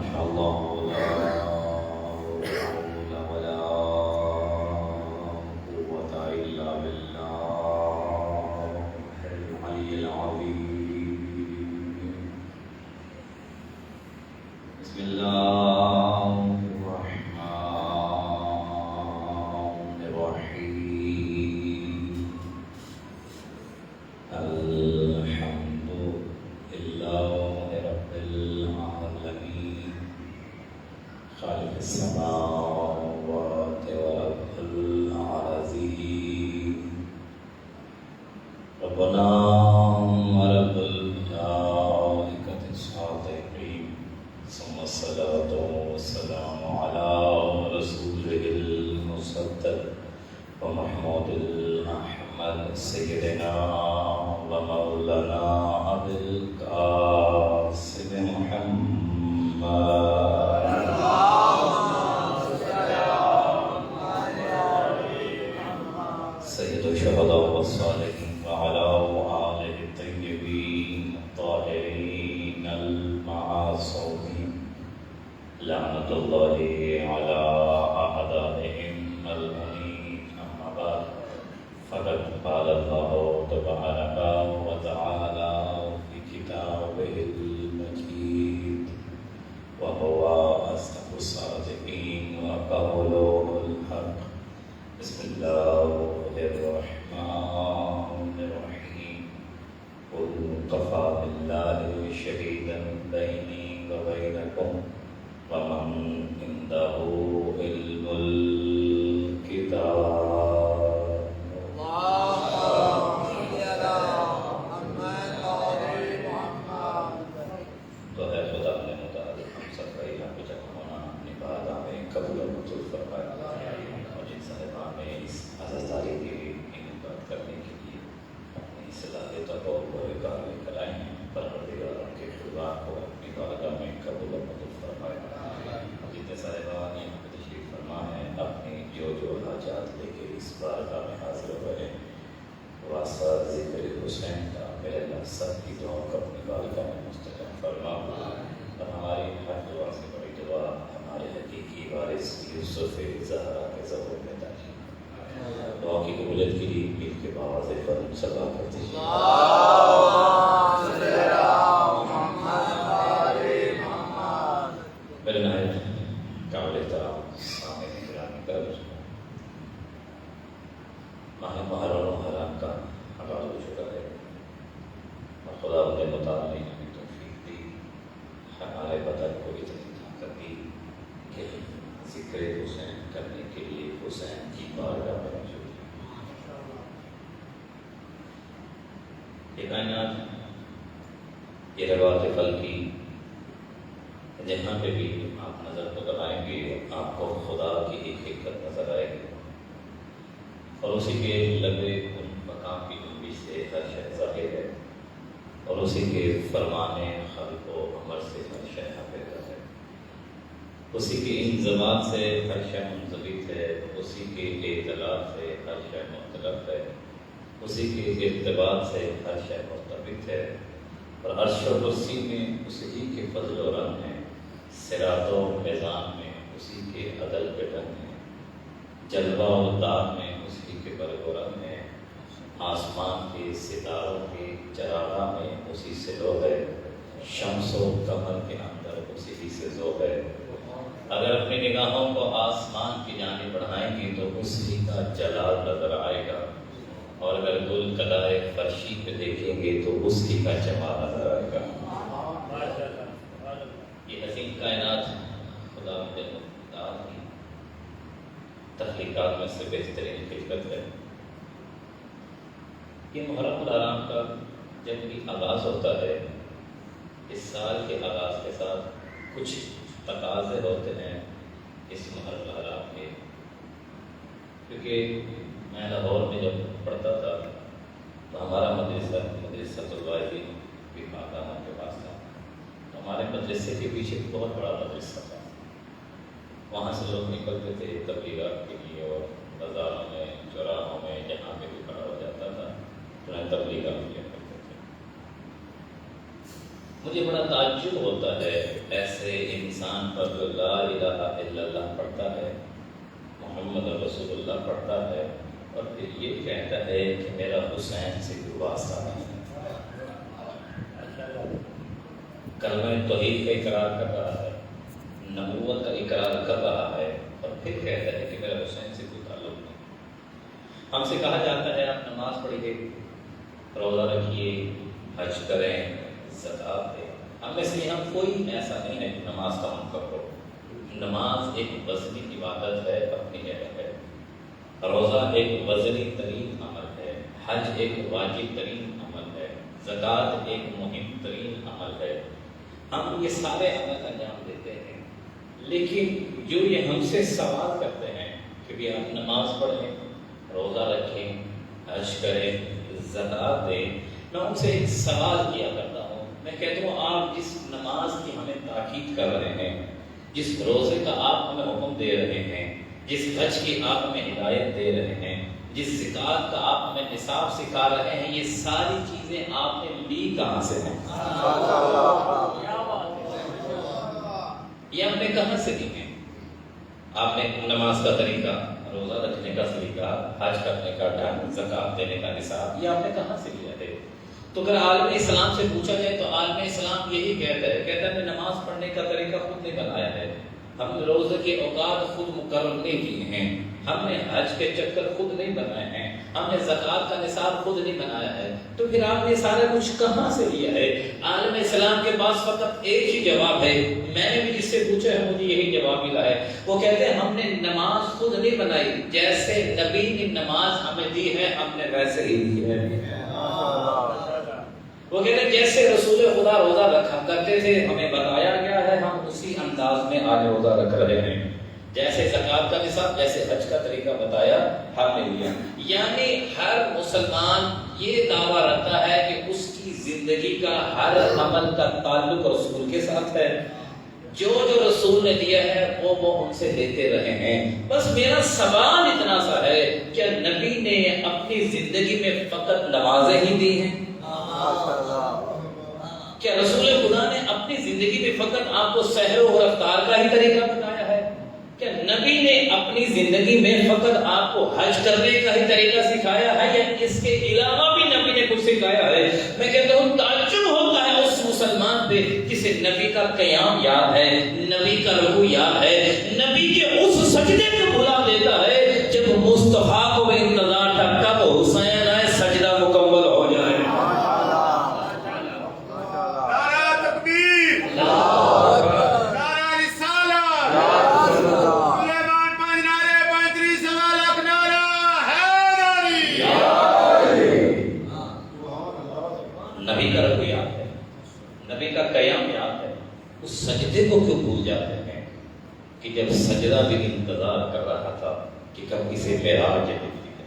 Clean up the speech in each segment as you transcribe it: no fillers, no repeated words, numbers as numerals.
شاء الله لا حول ولا قوة إلا بالله العلي العظيم. بسم الله الرحمن الرحيم. الحمد لله رب العالمين خالق السماوات ورب الأراضين ربنا ورب الملائكة الصادقين ثم الصلاة والسلام على رسوله المصدق ومحمود الأحمد سيدنا ومولانا أبي القاسم محمد سيد الشهداء والصالحين وعلى آله الطيبين الطاهرين المعصومين لعنة الله على أعدائهم الملعونين. أما بعد فقد قال الله تبارك وتعالى في كتابه المجيد وهو أصدق الصادقين وقوله الحق. بسم الله الرحمن الرحيم. قل كفى بالله شهيدا بيني وبينكم ومن عنده علم الكتاب. تو ہے خدا نے متعلق ہم سب کا یہاں پہ جمع ہونا اپنی بات ہمیں قبول و منظور فرمائے اور جن صاحبان میں اس عزاداری کی بات کرنے کے لیے اپنی صلاحیت اور کار کرائے ہیں پروردگار ان کے خدا کو اپنی بارگاہ میں قبول و منظور فرمائے. جتنے صاحبان یہاں پہ تشریف فرما ہے اپنی جو حاجات لے کے اس بارگاہ میں حاضر ہوئے واسطہ ذکر حسین کا میرے اللہ سب کی دعاؤں کو اپنی بارگاہ میں مستقیم فرما اور ہماری ہر دعا سے بڑی دعا ہمارے حقیقی وارث یوسف زہرا کے ظہور میں داخل. دعا کی قبولیت کے لیے مل کے باواز فرم صدا کرتے ہیں. میرے نہایت قابل احترام سامعین گرامی قدر ماہ محرم و حرام کا آغاز ہو چکا ہے اور خدا نے مطالعہ نے ہمیں توفیق دی ہمارے بدن کو اتنی طاقت دی کہ ذکر حسین کرنے کے لیے حسین کی بارگاہ میں موجود ہے. یہ کائنات یہ روایت فلکی جہاں پہ بھی آپ نظر پکڑائیں گے آپ کو خدا کی ایک حکمت نظر آئے گی اور اسی کے لگے ان مقام کی جنبش سے ہر شے ظاہر ہے اور اسی کے فرمان خلق و امر سے ہر شے حافظ ہے. اسی کے انضباط سے ہر شے منضبط ہے. اسی کے اطلاع سے ہر شے مختلف ہے. اسی کے ارتباط سے ہر شے مرتبط ہے اور عرش و کرسی میں اسی کے فضل و رحم ہے. صراط و میزان میں اسی کے عدل کے ڈھنگ ہے. جلوہ و دار میں اسی کے برگ و رنگ ہے. آسمان کے ستاروں کے چراغاں میں اسی سے لو ہے. شمس و قمر کے اندر اسی سے ذو ہے. اگر اپنی نگاہوں کو آسمان کی جانب بڑھائیں گے تو اسی کا جلال نظر آئے گا اور اگر گل کلائے فرشی پہ دیکھیں گے تو اسی کا جمال نظر آئے گا. یہ عظیم کائنات خدا کی تخلیقات میں سے بہترین خلقت ہے. یہ محرم الحرام کا جب بھی آغاز ہوتا ہے اس سال کے آغاز کے ساتھ کچھ تقاضے ہوتے ہیں اس محرم الحرام کے. کیونکہ میں لاہور میں جب پڑھتا تھا تو ہمارا مدرسہ الواحدین بھی ماکانہ کے پاس تھا. ہمارے مدرسے کے پیچھے بہت بڑا مدرسہ تھا. وہاں سے لوگ نکلتے تھے تبلیغات کے لیے اور بازاروں میں چوراہوں میں جہاں پہ بھی کھڑا ہو جاتا تھا تو تبلیغات کیا کرتے تھے. مجھے بڑا تعجب ہوتا ہے ایسے انسان پر جو لا الہ الا اللہ پڑھتا ہے، محمد رسول اللہ پڑھتا ہے، اور پھر یہ کہتا ہے کہ میرا حسین سے کوئی واسطہ نہیں ہے۔ کلمہ توحید کا اقرار کر رہا ہے، نبوت کا اقرار کر رہا ہے، اور پھر کہتا ہے کہ میرا حسین سے کوئی تعلق نہیں۔ ہم سے کہا جاتا ہے آپ نماز پڑھیے، روزہ رکھیے، حج کریں، زکوٰۃ دیں۔ ہم میں سے ہم کوئی ایسا نہیں ہے کہ نماز کا منکر ہو۔ نماز ایک وزنی عبادت ہے، اپنی جگہ ہے۔ روزہ ایک وزنی ترین عمل ہے، حج ایک واجب ترین عمل ہے، زکوٰۃ ایک مہم ترین عمل ہے۔ ہم یہ سارے عمل انجام دیتے ہیں، لیکن جو یہ ہم سے سوال کرتے ہیں کہ بھی آپ نماز پڑھیں، روزہ رکھیں، حج کریں، زکوٰۃ دیں، میں ان سے ایک سوال کیا کرتا ہوں۔ میں کہتا ہوں آپ جس نماز کی ہمیں تاکید کر رہے ہیں، جس روزے کا آپ ہمیں حکم دے رہے ہیں، جس حج کی آپ ہمیں ہدایت دے رہے ہیں، جس زکوٰۃ کا آپ ہمیں نصاب سکھا رہے ہیں، یہ ساری چیزیں آپ نے لی کہاں سے ہیں؟ یہ ہم نے کہاں سے لی ہیں؟ آپ نے نماز کا طریقہ، روزہ رکھنے کا طریقہ، حج کرنے کا ڈھنگ، زکوٰۃ دینے کا نصاب، یہ آپ نے کہاں سے لیا ہے؟ تو اگر عالم اسلام سے پوچھا جائے تو عالم اسلام یہی کہتا ہے ہم نے نماز پڑھنے کا طریقہ خود نے بنایا ہے، ہم نے روزے کے اوقات خود مقرر نہیں کیے ہیں، ہم نے حج کے چکر خود نہیں بنائے ہیں، ہم نے زکوٰۃ کا نصاب خود نہیں بنایا ہے۔ تو پھر آپ نے سارا کچھ کہاں سے لیا ہے؟ عالم اسلام کے پاس فقط ایک ہی جواب ہے، میں نے بھی جس سے پوچھا ہے مجھے یہی جواب ملا ہے۔ وہ کہتے ہیں ہم نے نماز خود نہیں بنائی، جیسے نبی نے نماز ہمیں دی ہے ہم نے ویسے ہی دی ہے۔ وہ کہتے ہیں جیسے رسول خدا روزہ رکھا کرتے تھے ہمیں بتایا گیا ہے، ہم اسی انداز میں آج روزہ رکھ رہے ہیں، جیسے زکوٰۃ کا نصاب، جیسے حج کا طریقہ بتایا ہم نے لیا۔ یعنی ہر مسلمان یہ دعویٰ رکھتا ہے کہ اس کی زندگی کا ہر عمل کا تعلق رسول کے ساتھ ہے، جو جو رسول نے دیا ہے وہ ان سے لیتے رہے ہیں۔ بس میرا سوال اتنا سا ہے کہ نبی نے اپنی زندگی میں فقط نمازیں ہی دی ہیں؟ کیا رسول خدا نے اپنی زندگی میں فقط آپ کو سحر و افطار کا ہی طریقہ بتایا ہے؟ کیا نبی نے اپنی زندگی میں فقط آپ کو حج کرنے کا ہی طریقہ سکھایا ہے، یا اس کے علاوہ بھی نبی نے کچھ سکھایا ہے؟ میں کہتا ہوں تعجب ہوتا ہے اس مسلمان پہ جسے نبی کا قیام یاد ہے، نبی کا رکوع یاد ہے، نبی کے اس سجدے کو بھلا دیتا ہے جب مصطفیٰ کو انتظار تھا کب حسین آئے سجدہ مکمل ہو جائے۔ نبی کا رکوع یاد ہے، نبی کا قیام یاد ہے، اس سجدے کو کیوں بھول جاتے ہیں کہ جب سجدہ بھی انتظار کر رہا تھا کہ کب اسے معراج ملتی ہے۔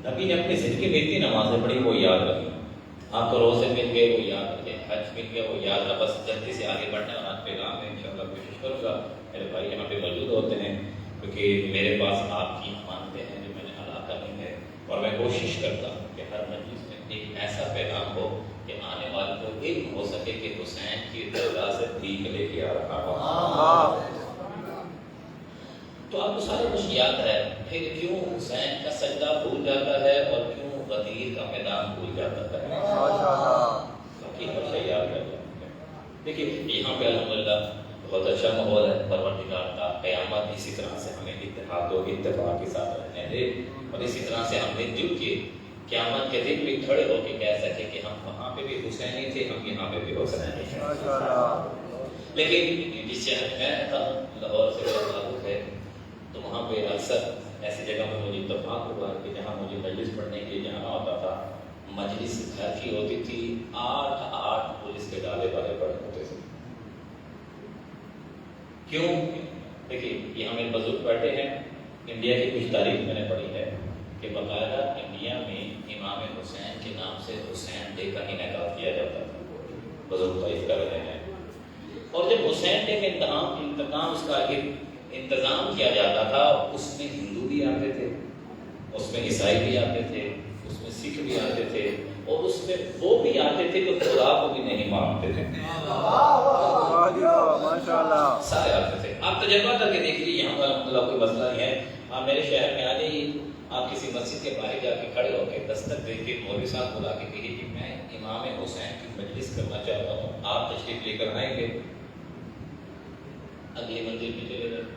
نبی نے اپنی زندگی میں اتنی نمازیں پڑھی وہ یاد رکھی، آپ کو روزے مل گئے وہ یاد رکھے، حج مل گیا وہ یاد رکھا۔ بس جلدی سے آگے بڑھنے والا پیغام ہے، انشاءاللہ کوشش کروں گا میرے بھائی یہاں پہ موجود ہوتے ہیں کیونکہ میرے پاس آپ کی امانتیں ہیں جو میں نے ادا کرنی ہے، اور میں کوشش کرتا ہوں کہ ہر مجلس میں ایک ایسا پیغام ہو کہ آنے والے کو علم ہو سکے کہ حسین کی درگاہ سے بھیک لے کے آ رہا ہوں۔ تو آپ کو سارا کچھ یاد ہے، پھر کیوں حسین کا سجدہ بھول جاتا ہے اور کیوں غدیر کا میدان بھول جاتا ہے؟ باقی ہر شے یاد رہ جاتا ہے۔ دیکھیے یہاں پہ الحمدللہ بہت اچھا ماحول ہے، پروردگار کا قیامت اسی طرح سے ہمیں اتحاد و اتفاق کے ساتھ رہنے دے، اور اسی طرح سے ہم مل جل کے قیامت کے دن بھی کھڑے ہو کے کہہ سکے کہ ہم وہاں پہ بھی حسینی تھے، ہم یہاں پہ بھی حسینی تھے۔ لیکن جس شہر میں رہتا ہوں لاہور سے میرا تعلق ہے، تو وہاں پہ اکثر ایسی جگہ میں مجھے اتفاق ہوا کہ جہاں مجھے مجلس پڑھنے کے لیے جانا ہوتا تھا، مجلس گھر کی ہوتی تھی، 8 پولیس کے ڈالے والے پڑے ہوتے تھے۔ کیوں؟ دیکھیے یہ ہمیں بزرگ بیٹھے ہیں، انڈیا کی کچھ تاریخ میں نے پڑھی ہے کہ باقاعدہ انڈیا میں امام حسین کے نام سے حسین ڈے کا انعقاد کیا جاتا تھا، بزرگ تعریف کر رہے ہیں۔ اور جب حسین ڈے کے انتظام اس کا انتظام کیا جاتا تھا، اس میں ہندو بھی آتے تھے، اس میں عیسائی بھی آتے تھے، اس میں سکھ بھی آتے تھے، اور اس میں وہ بھی آتے تھے جو خدا کو بھی نہیں مانتے تھے، سارے آتے تھے۔ آپ تجربہ کر کے دیکھ لیجیے، یہاں پر الحمدللہ کوئی مسئلہ نہیں ہے، آپ میرے شہر میں آ جائیے، آپ کسی مسجد کے باہر جا کے کھڑے ہو کے دستک دے کے مولوی صاحب بلا کے کہیے کہ میں امام حسین کی مجلس کرنا چاہتا ہوں، آپ تشریف لے کر آئیں گے؟ اگلی منزل پہ چلے جائیں۔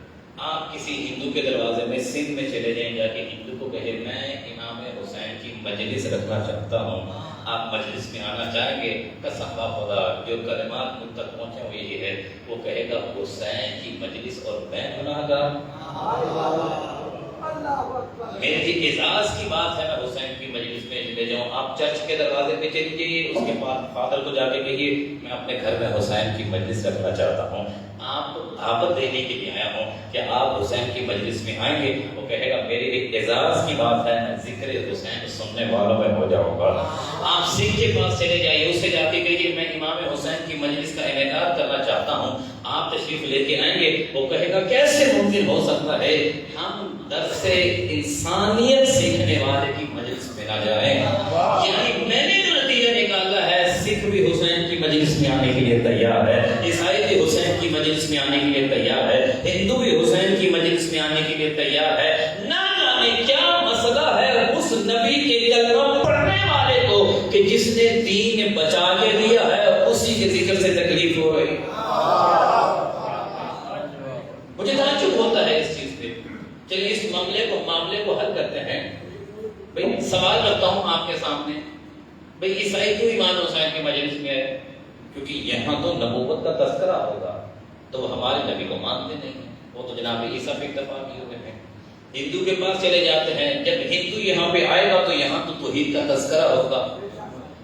آپ کسی ہندو کے دروازے میں سندھ میں چلے جائیں، جا کے ہندو کو کہے میں امام حسین کی مجلس رکھنا چاہتا ہوں، آپ مجلس میں آنا چاہیں گے؟ قسم خدا جو کلمات مجھ تک پہنچے ہوئے یہ ہے، وہ کہے گا حسین کی مجلس اور میں گناہ گار؟ میری اعزاز کی بات ہے میں حسین کی مجلس میں لے جاؤں۔ آپ چرچ کے دروازے پہ چلی جائیے، اس کے بعد فادر کو جا کے کہیے میں اپنے گھر میں حسین کی مجلس رکھنا چاہتا ہوں، آپ کو دعوت دینے کے لیے آیا ہوں کہ آپ حسین کی مجلس میں آئیں گے؟ وہ کہے گا میری ایک اعزاز کی بات ہے میں ذکر حسین سننے والوں میں ہو جاؤں گا۔ آپ سکھ کے پاس چلے جائیے، اس سے جا کے کہیے میں امام حسین کی مجلس کا انعقاد کرنا چاہتا ہوں، آپ تشریف لے کے آئیں گے؟ وہ کہے گا کیسے ممکن ہو سکتا ہے ہم درس انسانیت سیکھنے والے کی مجلس میں نہ جائیں؟ یعنی میں نے جو نتیجہ نکالا ہے، سکھ بھی حسین کی مجلس میں آنے کے لیے تیار ہے، عیسائی بھی حسین کی مجلس میں آنے کے لیے تیار ہے، ہندو بھی حسین کی مجلس میں آنے کے لیے تیار ہے۔ نہ جانے کیا مسئلہ ہے اس نبی کے کلمہ پڑھنے والے کو کہ جس نے دین بچا کے دیا ہے، اسی کے ذکر سے تکلیف ہو رہی۔ مجھے تعجب ہوتا ہے اس چیز پہ۔ چلیے اس معاملے کو حل کرتے ہیں۔ بھئی سوال کرتا ہوں آپ کے سامنے، بھئی عیسائی کیوں امام حسین کے مجلس میں ہے؟ کیونکہ یہاں تو نبوت کا تذکرہ ہوگا، تو وہ ہمارے نبی کو مانتے نہیں ہیں، وہ تو جناب عیسیٰ پہ اتفاق کیے ہوئے ہیں۔ ہندو کے پاس چلے جاتے ہیں، جب ہندو یہاں پہ آئے گا تو یہاں تو توحید کا تذکرہ ہوگا،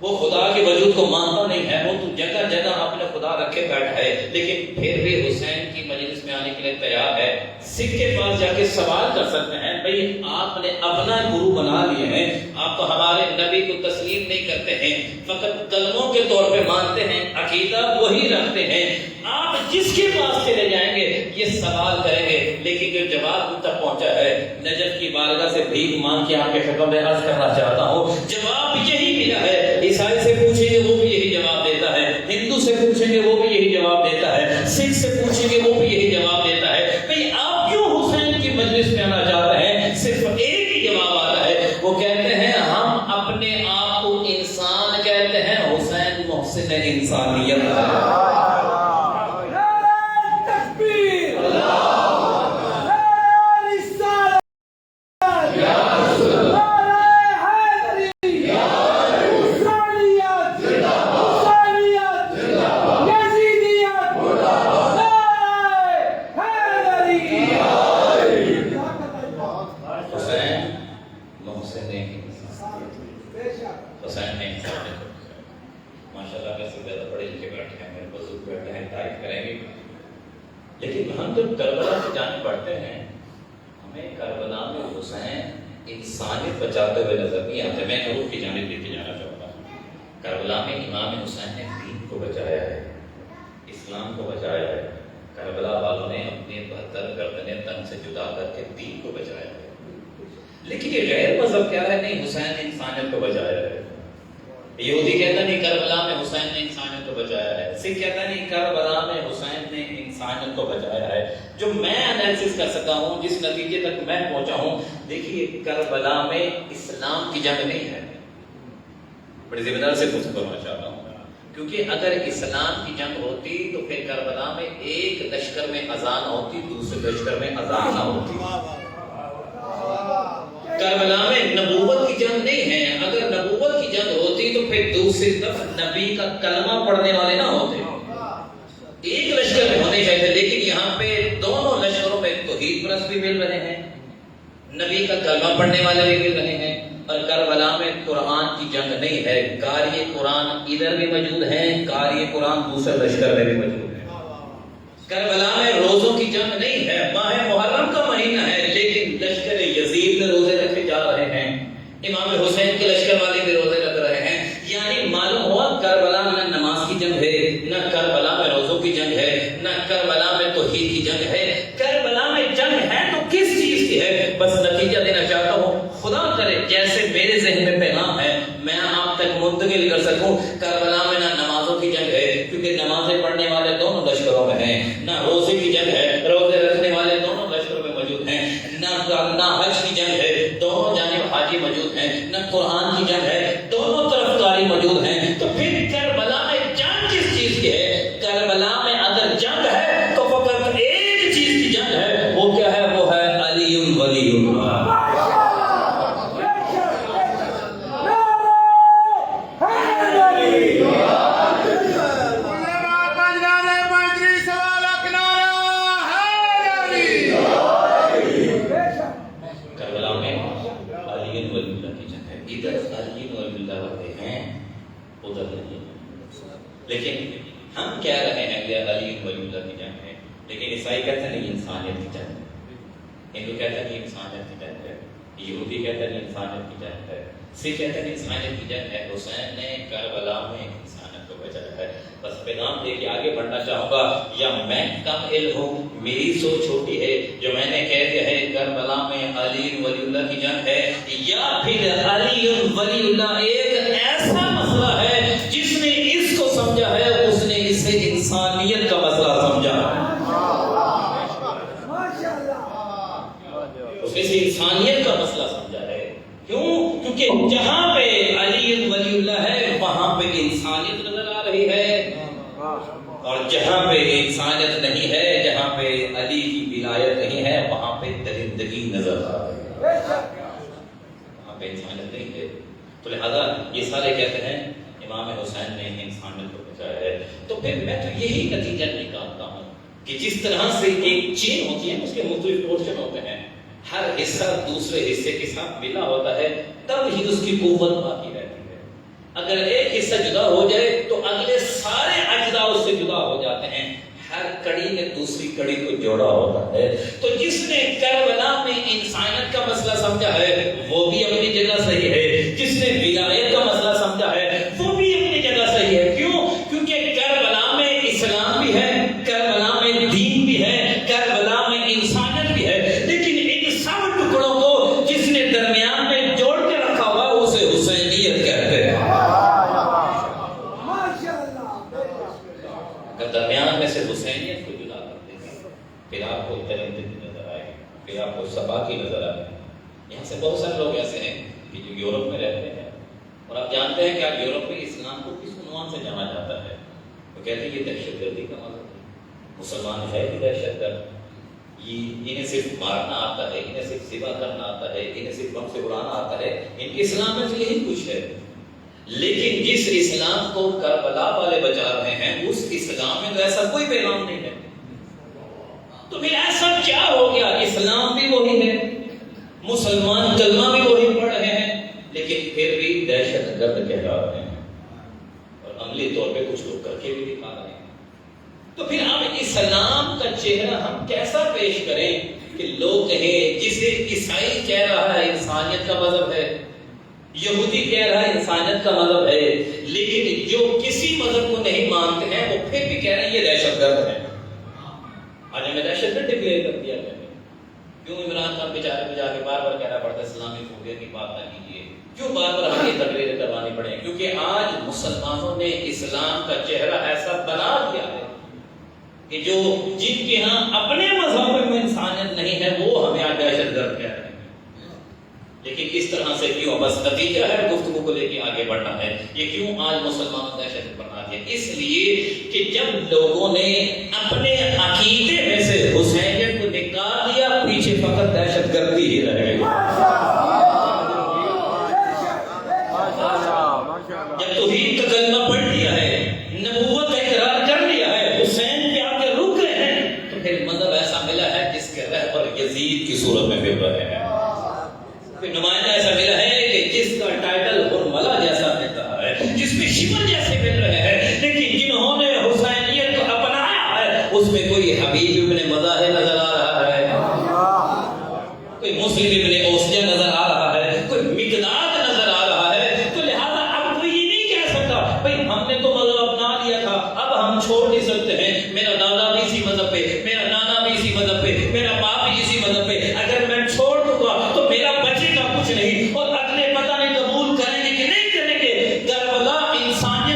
وہ خدا کے وجود کو مانتا نہیں ہے، وہ تو جگہ جگہ اپنے خدا رکھے بیٹھا ہے، لیکن پھر بھی حسین کی مجلس میں آنے کے لیے تیار ہے۔ سکھ کے پاس جا کے سوال کر سکتے ہیں، بھئی آپ نے اپنا گرو بنا لیے ہیں، آپ تو ہمارے نبی کو تسلیم نہیں کرتے ہیں، فقط کلموں کے طور پہ مانتے ہیں، عقیدہ وہی رکھتے ہیں، آپ جس کے پاس چلے جائیں گے یہ سوال کریں گے، لیکن جو جواب ان تک پہنچا ہے، نجف کی بارگاہ سے بھیک مانگ کے آپ کے حکم میں عرض کرنا چاہتا ہوں، جواب یہی ملا ہے۔ عیسائی سے پوچھیں گے وہ بھی یہی جواب دیتا ہے، ہندو سے پوچھیں گے وہ بھی یہی جواب دیتا ہے، سکھ سے پوچھیں گے وہ بھی یہی جواب دیتا ہے۔ بھئی آپ کیوں حسین کی مجلس میں آنا چاہ رہے ہیں؟ صرف ایک ہی جواب آتا ہے، وہ کہتے ہیں ہم اپنے آپ کو انسان کہتے ہیں، حسین محسن انسانیت ہے۔ لیکن ہم جب کربلا سے جانے پڑھتے ہیں، ہمیں کربلا میں حسین انسانیت بچاتے ہوئے نظر نہیں آتے۔ میں حروف کی جانب لے کے جانا چاہتا ہوں۔ کربلا میں امام حسین نے دین کو بچایا ہے، اسلام کو بچایا ہے۔ کربلا والوں نے اپنے 72 گردنیں تن سے جدا کر کے دین کو بچایا ہے۔ لیکن یہ غیر مذہب کہہ رہا ہے نہیں حسین نے انسانیت کو بچایا ہے۔ یہودی کہتا نہیں کربلا میں حسین نے انسانیت کو بچایا ہے، سکھ کہتا نہیں کربلا میں حسین نے انسانیت کو بچایا ہے۔ جو میں انالیسس کر سکتا ہوں، جس نتیجے تک میں پہنچا ہوں، دیکھیے کربلا میں اسلام کی جنگ نہیں ہے۔ بڑی ذمہ داری سے کرنا چاہتا ہوں، کیونکہ اگر اسلام کی جنگ ہوتی تو پھر کربلا میں ایک لشکر میں اذان ہوتی، دوسرے لشکر میں اذان نہ ہوتی۔ کربلا میں نبوت کی جنگ نہیں ہے، اگر نبوت کی جنگ ہوتی تو پھر دوسری طرف نبی کا کلمہ پڑھنے والے نہ ہوتے، ایک لشکر میں ہونے چاہیے تھے، لیکن یہاں پہ دونوں لشکروں میں توحید پرست بھی مل رہے ہیں، نبی کا کلمہ پڑھنے والے بھی مل رہے ہیں، اور کربلا میں قرآن کی جنگ نہیں ہے، قاری قرآن ادھر بھی موجود ہیں، قاری قرآن دوسرے لشکر میں بھی موجود ہے۔ کربلا میں روزوں کی جنگ نہیں ہے، ماہ محرم کا مہینہ ہے، لیکن لشکر یزید میں روزے رکھے جا رہے ہیں، امام حسین کے لشکر والے بھی روزے رکھ رہے ہیں۔ یعنی معلوم ہوا کربلا میں نہ نماز کی جنگ ہے، نہ کربلا میں روزوں کی جنگ ہے، نہ کربلا میں توحید کی جنگ ہے۔ کربلا میں جنگ ہے تو کس چیز کی ہے؟ بس نتیجہ دینا چاہتا ہوں، خدا کرے جیسے میرے ذہن میں پیغام ہے میں آپ تک کیوں؟ کربلا میں نہ نمازوں کی جنگ ہے کیونکہ نمازیں پڑھنے والے دونوں لشکروں میں ہیں، نہ روزے کی جنگ ہے، روزے رکھنے والے دونوں لشکروں میں موجود ہیں، نہ حج کی جنگ ہے، دونوں جانب حاجی موجود ہیں، نہ قرآن کی جنگ ہے، دونوں طرف قاری موجود ہیں۔ تو پھر کربلا میں جنگ کس چیز کی ہے؟ کربلا میں اگر جنگ ہے تو فقط ایک چیز کی جنگ ہے، وہ کیا ہے؟ وہ ہے علی ولی اللہ۔ کربلا میں علی ولی اللہ کی جنگ ہے، ادھر علی ولی اللہ ہوتے ہیں، ادھر نہیں۔ لیکن ہم کہہ رہے ہیں کہ علی ولی اللہ کی جنگ ہے، لیکن عیسائی کہتے ہیں نہیں، انسانیت کی جنگ ہے، ہندو کہتے ہیں کہ انسانیت کی جنگ ہے، یہودی کہتے ہیں انسانیت کی جنگ ہے، سکھ کہتے ہیں انسانیت کی جنگ ہے۔ حسین نے کربلا میں انسانیت کو بچایا ہے۔ بس پیغام دے کے آگے بڑھنا چاہوں گا، یا میں کم علم ہوں، میری سوچ چھوٹی ہے جو میں نے کہہ دیا ہے کربلا میں علی ولی اللہ کی جنگ ہے، یا پھر علی ولی اللہ ایک ایسا مسئلہ ہے جس نے اس کو سمجھا ہے، اس نے اسے انسانیت کا مسئلہ سمجھا ہے، اس نے اسے انسانیت کا مسئلہ سمجھا ہے۔ کیوں؟ کیونکہ جہاں پہ علی ولی اللہ ہے وہاں پہ انسانیت نظر آ رہی ہے، اور جہاں پہ انسانیت نہیں ہے، جہاں پہ علی کی ولایت نہیں ہے، وہاں پہ درندگی نظر آ رہی ہے، وہاں پہ انسانیت نہیں ہے۔ تو لہذا یہ سارے کہتے ہیں امام حسین نے انسانیت کو بچایا ہے۔ تو پھر میں تو یہی نتیجہ نکالتا ہوں کہ جس طرح سے ایک چین ہوتی ہے اس کے مختلف پورشن ہوتے ہیں، ہر حصہ دوسرے حصے کے ساتھ ملا ہوتا ہے، تب ہی اس کی قوت باقی رہتی ہے۔ اگر ایک حصہ جدا ہو جائے تو اگلے سارے اجزاء اس سے جدا ہو جاتے ہیں، ہر کڑی نے دوسری کڑی کو جوڑا ہوتا ہے۔ تو جس نے کربلا میں انسانیت کا مسئلہ سمجھا ہے وہ بھی اپنی جگہ صحیح ہے، جس نے ولایت کا مسئلہ سمجھا ہے وہ بھی اپنی جگہ صحیح ہے۔ کیوں؟ کیونکہ کربلا میں اسلام بھی ہے، کربلا میں دین بھی ہے، کربلا میں انسانیت بھی ہے، لیکن ان سب ٹکڑوں کو جس نے درمیان میں جوڑ کے رکھا ہوا اسے حسینیت کہتے ہیں۔ اگر درمیان میں سے حسینیت کو جدا کرتے ہیں پھر آپ کو درندگی نظر آئے، پھر آپ کو سباکی نظر آئے۔ یہاں سے بہت سارے لوگ ایسے ہیں کہ جو یورپ میں رہتے ہیں، اور آپ جانتے ہیں کہ آج یورپ میں اسلام کو کس عنوان سے جانا جاتا ہے؟ وہ کہتے ہیں یہ دہشت گردی کا مذہب ہے، مسلمان ہے بھی دہشت گرد، انہیں صرف مارنا آتا ہے، انہیں صرف ذبح کرنا آتا ہے، انہیں صرف بم سے اڑانا آتا ہے، ان کے اسلام میں تو یہی کچھ ہے۔ لیکن جس اسلام کو کربلا والے بچا رہے ہیں اس اسلام میں تو ایسا کوئی پیغام نہیں ہے۔ تو پھر ایسا کیا ہو گیا؟ اسلام بھی وہی ہے، مسلمان کلمہ بھی وہی پڑھ رہے ہیں، لیکن پھر بھی دہشت گرد کہلا رہے ہیں، اور عملی طور پہ کچھ لوگ کر کے بھی دکھا رہے ہیں۔ تو پھر اب اسلام کا چہرہ ہم کیسا پیش کریں کہ لوگ کہیں جسے عیسائی کہہ رہا ہے انسانیت کا مذہب ہے، یہودی کہہ رہا ہے انسانیت کا مذہب ہے، لیکن جو کسی مذہب کو نہیں مانتے ہیں وہ پھر بھی کہہ رہے ہیں یہ دہشت گرد ہے۔ آج ہمیں دہشت گرد ڈکلیئر کر دیا گیا ہے۔ کیوں عمران خان بیچارے کو جا کے بار بار کہنا پڑتا ہے اسلامی فوبیا کی بات نہ کیجیے؟ کیوں بار بار ہمیں یہ تقریریں کروانی پڑیں؟ کیونکہ آج مسلمانوں نے اسلام کا چہرہ ایسا بنا دیا ہے کہ جو جن کے ہاں اپنے مذہب میں انسانیت نہیں ہے وہ ہمیں آج دہشت گرد کہہ رہے ہیں۔ لیکن اس طرح سے کیوں؟ بس نتیجہ ہے گفتگو کو لے کے آگے بڑھنا ہے۔ یہ کیوں آج مسلمانوں دہشت گرد بنا دیا؟ اس لیے کہ جب لوگوں نے اپنے عقیدے میں سے حسینیت کو نکال دیا پیچھے فقط دہشت گردی ہی رہ گئی۔ جب توحید کا کلمہ پڑھ لیا ہے، نبوت کا اقرار کر لیا ہے، حسین پہ آ کے رک رہے ہیں، تو پھر مذہب ایسا ملا ہے جس کے رہبر یزید کی صورت میں پھر رہے ہیں، پھر نمائندہ ایسا ملا ہے کہ جس کا ٹائٹل حرملہ جیسا ملتا ہے، جس میں شمر جیسے مل رہے ہیں، لیکن جنہوں نے حسینیت کو اپنایا ہے اس میں کوئی حبیب ابن مظاہر نظر آ رہا ہے، کوئی مسلم ابن اوسیہ نظر آ رہا ہے، کوئی مقداد نظر آ رہا ہے۔ تو لہذا اب کوئی یہ نہیں کہہ سکتا بھائی ہم نے تو مذہب اپنا لیا تھا اب ہم چھوڑ نہیں سکتے ہیں، میرا دادا بھی اسی مذہب پہ، میرا نانا بھی اسی مذہب پہ، میرا باپ بھی اسی مذہب پہ، اگر میں چھوڑ دوں گا تو میرا بچے گا کچھ نہیں، اور اگلے پتہ نہیں قبول کریں گے کہ نہیں کریں گے۔ کربلا انسانیت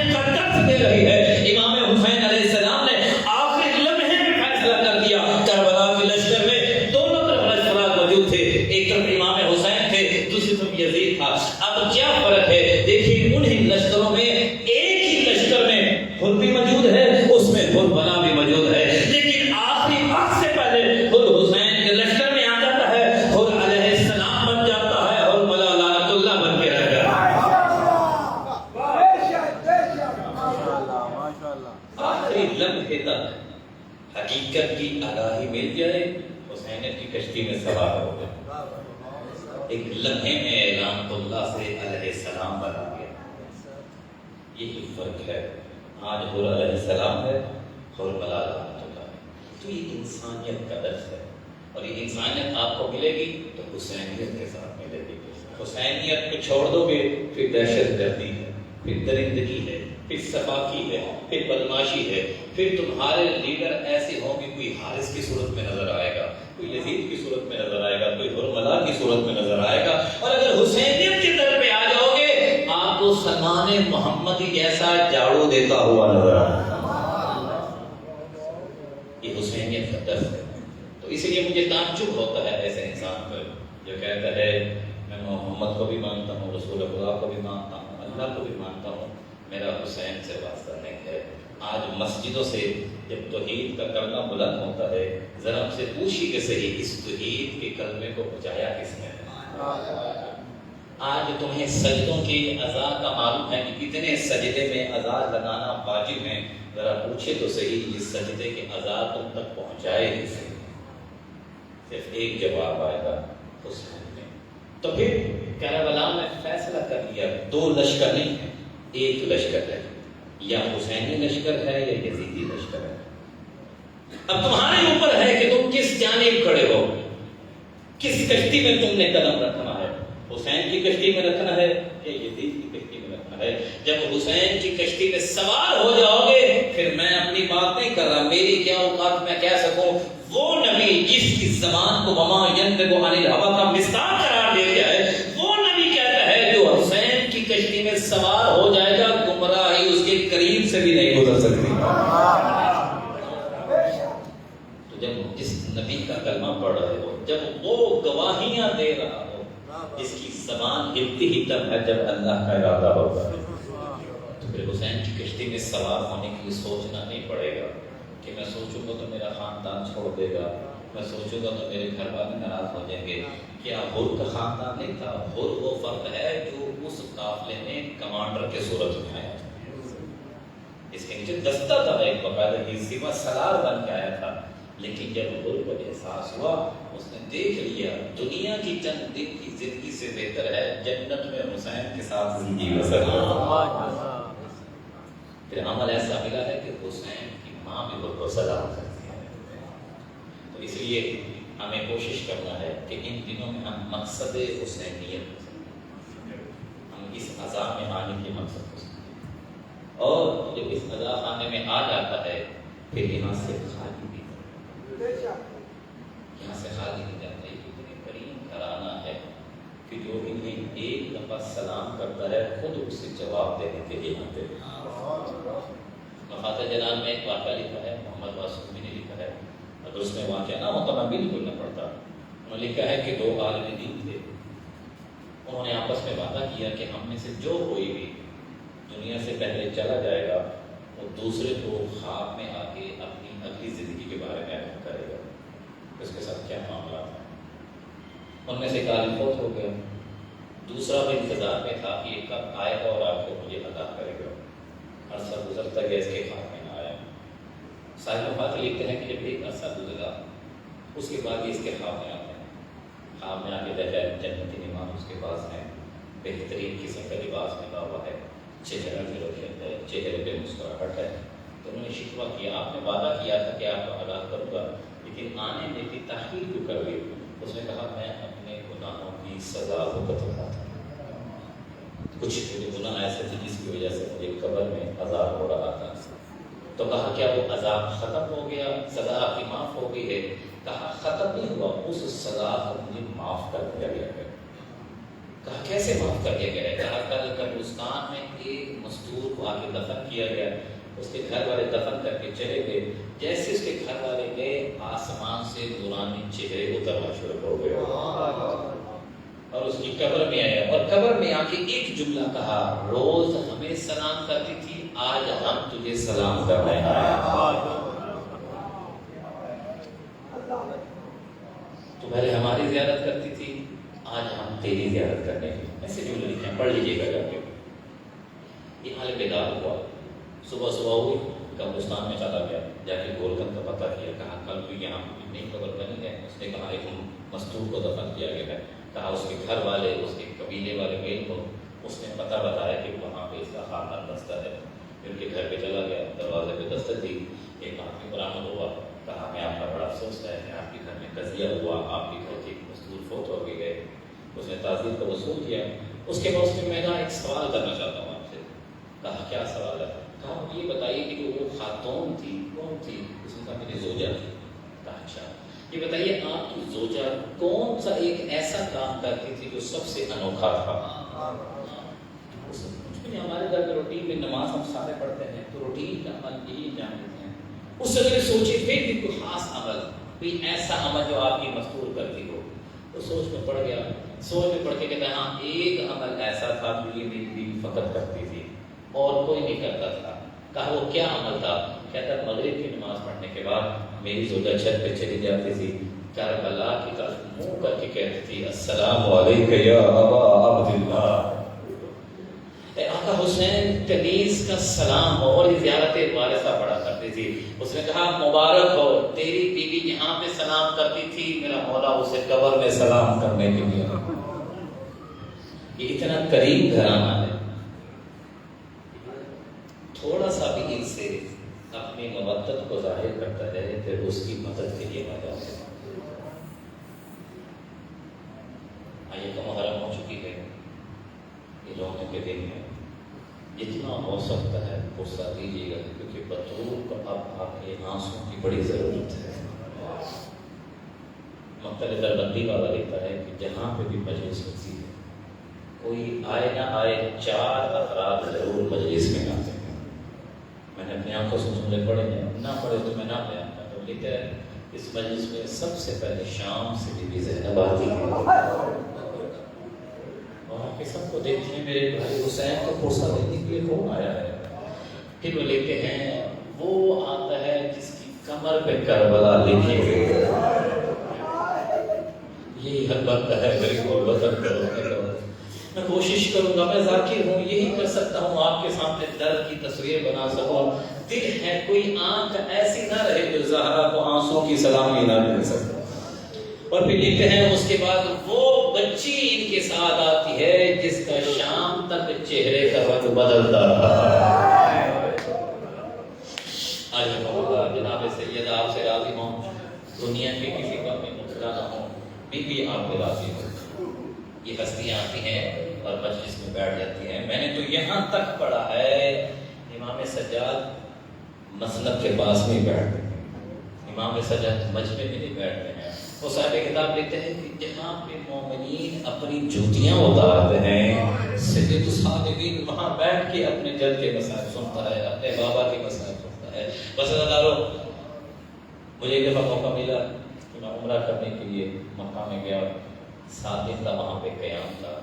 حر بھی موجود ہے، اس میں حر بلا بھی موجود ہے، لیکن آخری وقت سے پہلے حر حسین کے لشکر میں آ جاتا ہے، حر علیہ السلام بن جاتا ہے، حر بلا لعنت اللہ بن کے رہ جاتا ہے۔ آخری لمحے تک حقیقت کی آگاہی مل جائے، حسین کی کشتی میں سوار ہو گئے، ایک لمحے میں اعلان اللہ سے علیہ السلام بنا گیا۔ یہی فرق ہے، آج حر علیہ السلام ہے، حر بلا لعنت اللہ ہے۔ تو یہ انسانیت کا درس ہے، اور یہ انسانیت آپ کو ملے گی تو حسینیت کے ساتھ ملے گی۔ حسینیت کو چھوڑ دو گے پھر دہشت گردی ہے، پھر درندگی ہے، پھر سفاکی ہے، پھر بدماشی ہے، پھر تمہارے لیڈر ایسے ہوں گے، کوئی حارث کی صورت میں نظر آئے گا، کوئی یزید کی صورت میں نظر آئے گا، کوئی حرملا کی صورت میں نظر آئے گا۔ اور اگر حسینیت کی طرف پہ آ جاؤ گے، آپ کو سلمان محمدی جیسا جاڑو دیتا ہوا نظر آئے گا۔ یہ حسینیت کا درس ہے۔ تو اس لیے مجھے تعجب ہوتا ہے ایسے انسان پر جو کہتا ہے میں محمد کو بھی مانتا ہوں، رسول خدا کو بھی مانتا ہوں، اللہ کو بھی مانتا ہوں، میرا حسین سے واسطہ نہیں ہے۔ آج مسجدوں سے جب توحید کا کلمہ بلند ہوتا ہے، ذرا ہم سے پوچھی کہ صحیح اس توحید کے کلمے کو بچایا کس نے؟ آج تمہیں سجدوں کی اذا کا معلوم ہے کہ کتنے سجدے میں اذا لگانا واجب ہے، ذرا پوچھے تو صحیح اس سجدے کے اذا تم تک پہنچائے کسے؟ صرف ایک جواب آئے گا، حسین نے۔ تو پھر کربلا میں فیصلہ کر لیا، دو لشکر نہیں ہے، ایک لشکر ہے، یا حسینی لشکر ہے یا یزیدی لشکر ہے۔ اب تمہارے اوپر ہے کہ تم کس جانب کھڑے ہو، کس کشتی میں تم نے قدم رکھنا ہے، حسین کی کشتی میں رکھنا ہے یا یزید کی کشتی میں رکھنا ہے۔ جب حسین کی کشتی میں سوار ہو جاؤ گے، پھر میں اپنی بات نہیں کر رہا، میری کیا اوقات میں کہہ سکوں وہ نبی جس کی زبان کو وما ینطق عن الہوی کا مصداق قرار دے دیا ہے، وہ نبی کہتا ہے جو حسین کی کشتی میں سوار ہو جائے گا گمراہی اس کے قریب سے بھی نہیں گزر سکتی۔ تو جب جس نبی کا کلمہ پڑھ رہے ہو، جب وہ گواہیاں دے رہا ہو، جس کی زبان ہلتی ہی تب ہے جب اللہ کا ارادہ ہوگا، تو پھر حسین کی کشتی میں سوار ہونے کے لیے سوچنا نہیں پڑے گا کہ میں سوچوں گا تو میرا خاندان چھوڑ دے گا، میں سوچوں گا تو میرے گھر والے ناراض ہو جائیں گے۔ کیا حر کا خاندان نہیں تھا؟ حر وہ فرد ہے جو اس قافلے میں کمانڈر کے صورت میں آیا تھا، اس کے نیچے دستہ تھا، ایک باقاعدہ سوا سالار بن کے آیا تھا، لیکن جب حر کو احساس ہوا، اس نے دیکھ لیا دنیا کی چند دن کی زندگی سے بہتر ہے جنت میں حسین کے ساتھ زندگی بسر کرنا۔ پھر عمل ایسا ملا ہے کہ حسین کی ماں بھی حر کو سلام کرتی ہے۔ تو اس لیے ہمیں کوشش کرنا ہے کہ ان دنوں میں ہم مقصد حسینیت، ہم اس عذاب میں آنے کے مقصد کو سمجھیں، اور جب اس عذاب خانے میں آ جاتا ہے پھر یہاں سے خالی بھی یہاں سے خالی نہیں جاتا۔ یہ اتنی کریم گھرانہ ہے کہ جو انہیں ایک دفعہ سلام کرتا ہے خود اسے جواب دینے کے لیے آتے ہیں۔ مفاتح جنان میں ایک واقعہ لکھا ہے، محمد معصومی نے لکھا ہے، اگر اس میں واقعہ نہ ہوتا میں بالکل نہ پڑھتا۔ انہوں نے لکھا ہے کہ دو عالم دین تھے، انہوں نے آپس میں وعدہ کیا کہ ہم میں سے جو کوئی بھی دنیا سے پہلے چلا جائے گا وہ دوسرے کو خواب میں آ کے اپنی اگلی زندگی کے بارے میں اعلان کرے گا۔ اس کے ساتھ کیا معاملہ تھا؟ ان میں سے ایک عالم فوت ہو گیا، دوسرا بھی انتظار میں تھا کہ یہ کب آئے گا اور آپ کو مجھے عطا کرے گا۔ عرصہ گزرتا گیا، اس کے خواب میں نہ آیا۔ صاحب وفات لکھتے ہیں کہ جب ایک عرصہ گزرا اس کے بعد اس کے خواب میں آتے ہیں، خواب میں آ کے دیکھا ہے جنتی نماز اس کے پاس ہے، بہترین قسم کا لباس ملا ہوا ہے، چہرہ بھی روشن ہے، چہرے پہ مسکراہٹ ہے۔ تو انہوں نے شکوہ کیا، آپ نے وعدہ کیا تھا کہ آپ کو ادا کروں گا، لیکن آنے میں کی تاخیر کیوں کر گئی؟ اس نے کہا میں اپنے گناہوں کی سزا بھگت رہا تھا، کچھ گناہ ایسے تھے جس کی وجہ سے مجھے قبر میں عذاب ہو رہا تھا۔ تو کہا کیا وہ عذاب ختم ہو گیا، سزا آپ کی معاف ہو گئی ہے؟ کہا ختم نہیں ہوا، اس سزا کو مجھے معاف کر دیا گیا ہے۔ کہا کیسے معاف کر دیا گیا ہے؟ کہا کل قبرستان میں ایک مزدور کو آ کے دفن کیا گیا، اس کے گھر والے دفن کر کے چلے گئے، جیسے اس کے گھر والے گئے آسمان سے نورانی چہرے اترنا شروع ہو گئے اور اس کی قبر میں آیا، اور قبر میں آ کے ایک جملہ کہا، روز ہمیں سلام کرتی تھی آج ہم تجھے سلام کر رہے ہیں. تو پہلے ہماری زیارت کرتی تھی، آج ہم تیری زیارت کرنے کی. ایسے جو لکھے ہیں پڑھ لیجیے گا جا کے. یہ حال بیدار ہوا، صبح ہوئی، قبرستان میں چلا گیا، جا کے گولکن کا پتہ کیا، کہا کل بھی یہاں نئی قبر بنی ہے. اس نے کہا ایک مستور کو دفن کیا گیا ہے. کہا اس کے گھر والے، اس کے قبیلے والے میل کو اس نے پتہ بتایا کہ وہاں پہ اس کا خاندان بستا ہے. پھر کے گھر پہ چلا گیا، دروازے پہ دستک دی، ایک آدمی برآمد ہوا. کہا میں آپ کا بڑا افسوس ہے کہ آپ کے گھر میں قضیہ ہوا، آپ کے گھر کے مستور فوت ہو گئے. اس نے تعزیت کو وصول کیا. اس کے بعد اس نے میں ایک سوال کرنا چاہتا ہوں آپ سے. کہا کیا سوال ہے؟ کہا یہ بتائیے کہ وہ خاتون تھی کون تھی؟ اس نے کہا میری زوجہ تھی. کہا اچھا یہ بتائیے آپ کی زوجہ کون سا ایک ایسا کام کرتی تھی جو سب سے انوکھا تھا؟ ہمارے گھر میں روٹین میں نماز ہم سارے پڑھتے ہیں تو روٹین کا عمل یہی جانتے ہیں. اس سے میں سوچے پھر بھی کوئی خاص عمل، کوئی ایسا عمل جو آپ کی مستور کرتی ہو. تو سوچ میں پڑ گیا، سوچ میں پڑھ کے کہتا ہے ہاں ایک عمل ایسا تھا جو یہ میری بیوی فقط کرتی تھی اور کوئی نہیں کرتا تھا. کہا وہ کیا عمل تھا؟ کہتا مغرب کی نماز پڑھنے کے بعد میری زوجہ چھت پہ چلی جاتی تھی، کربلا کی طرف منہ کر کے کہتی تھی السلام علیکم یا ابا عبداللہ. آقا حسین کنیز کا سلام ہو. اور زیارت وارثہ پڑھا کرتی تھی. اس نے کہا مبارک ہو تیری بیوی یہاں پہ سلام کرتی تھی، میرا مولا اسے قبر میں سلام کرنے کے لیے. یہ اتنا قریب گھرانہ ہے. تھوڑا سا بھی ان سے اپنی مودت کو ظاہر کرتا ہے پھر اس کی مدد کے لیے آ جاتے ہیں. آئیے تو محرم ہو چکی ہے، یہ رونے کے دن ہے. جتنا ہو سکتا ہے غصہ دیجیے گا کیونکہ بطور کو اب آپ کے آنسوں کی بڑی ضرورت ہے. مختلف دربندی والا لکھتا ہے کہ جہاں پہ بھی مجلس ہوتی ہے کوئی آئے نہ آئے 4 افراد ضرور مجلس میں آتے ہیں. میں نے اپنی آنکھوں سے جملے پڑھے ہیں، نہ پڑھے تو میں نہ بیان کرتا ہوں. لکھتا ہے اس مجلس میں سب سے پہلے شام سے بی بی زینب آتی ہے اور آپ کے سب کو دیکھتے ہیں میرے بھائی حسین کو پرسہ دینے کے لیے کون آیا ہے. پھر وہ لکھتے ہیں وہ آتا ہے جس کی کمر پہ کربلا لکھی ہوئی ہے. یہی حکمت ہے غریب الوطن کرنے کا. میں کوشش کروں گا، میں ذاکر ہوں، یہی کر سکتا ہوں آپ کے سامنے درد کی تصویر بنا سکوں. دل ہے کوئی آنکھ ایسی نہ رہے جو زہرا کو آنسوں کی سلامی نہ دے سکتا. اور پھر لکھتے ہیں اس کے بعد وہ بچی ان کے ساتھ آتی ہے جس کا شام تک چہرے کا رنگ بدلتا رہا. آج جناب سید آپ سے راضی ہوں، دنیا کے کسی کام میں مبتلا نہ ہوں، بیوی آپ پہ راضی ہو. یہ ہستیاں آتی ہیں اور مجلس میں بیٹھ جاتی ہیں. میں نے تو یہاں تک پڑھا ہے امام سجاد مسلک کے پاس میں بیٹھتے ہیں، امام سجاد مجمع میں نہیں بیٹھتے ہیں. وہ صاحب کتاب لکھتے ہیں کہ جہاں پہ مومنین اپنی جوتیاں اتارتے ہیں سید الصالحین وہاں بیٹھ کے اپنے جد کے مسائل سنتا ہے، اپنے بابا کے مسائل سنتا ہے. بس ادارو مجھے ایک دفعہ موقع ملا کہ میں عمرہ کرنے کے لیے مکہ میں گیا. 7 دن کا وہاں پہ قیام تھا.